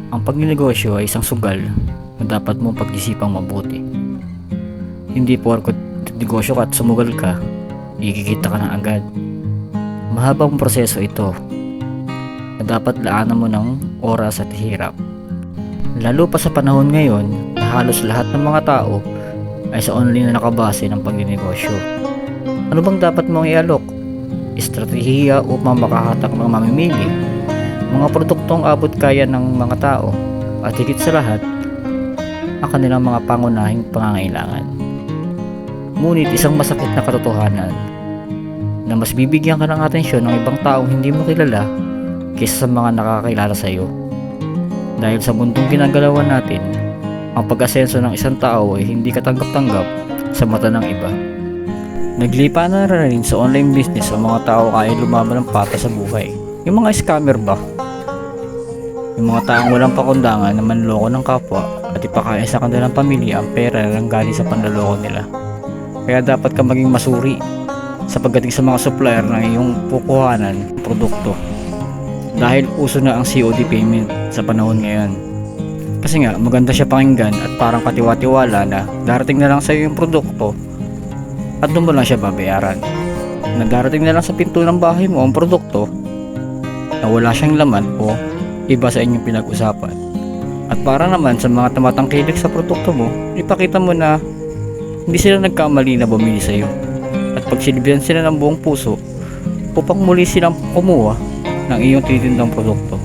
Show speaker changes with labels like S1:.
S1: Ang pagnenegosyo ay isang sugal na dapat mong pag-isipang mabuti. Hindi porket negosyo ka at sumugal ka, ikikita ka na agad. Mahabang proseso ito na dapat laanan mo ng oras at hirap. Lalo pa sa panahon ngayon na halos lahat ng mga tao ay sa online na nakabase ng pagnenegosyo. Ano bang dapat mong ialok? Estratehiya upang makahatak ng mamimili, mga produktong abot kaya ng mga tao, at higit sa lahat, ang kanilang mga pangunahing pangangailangan. Ngunit isang masakit na katotohanan na mas bibigyan ka ng atensyon ng ibang taong hindi mo kilala kaysa sa mga nakakilala sa iyo. Dahil sa mundong ginagalawan natin, ang pag-asenso ng isang tao ay hindi katanggap-tanggap sa mata ng iba. Naglipa na rin sa online business ang mga tao kaya lumaban ng pata sa buhay. Yung mga scammer ba? Yung mga taong walang pakundangan na manloko ng kapwa at ipakain sa kanilang pamilya ang pera na nanggaling sa panloloko nila. Kaya dapat ka maging masuri sa pagdating sa mga supplier ng iyong pukuhanan ng produkto. Dahil uso na ang COD payment sa panahon ngayon. Kasi nga maganda siya pakinggan at parang katiwa-tiwala na darating na lang sa iyo yung produkto at doon mo lang siya babayaran. Na darating na lang sa pinto ng bahay mo ang produkto na wala siyang laman o iba sa inyong pinag-usapan. At para naman sa mga tumatangkilik sa produkto mo, ipakita mo na hindi sila nagkamali na bumili sa iyo. At pagsilbihan sila ng buong puso upang muli silang kumuha ng iyong tinitindang produkto.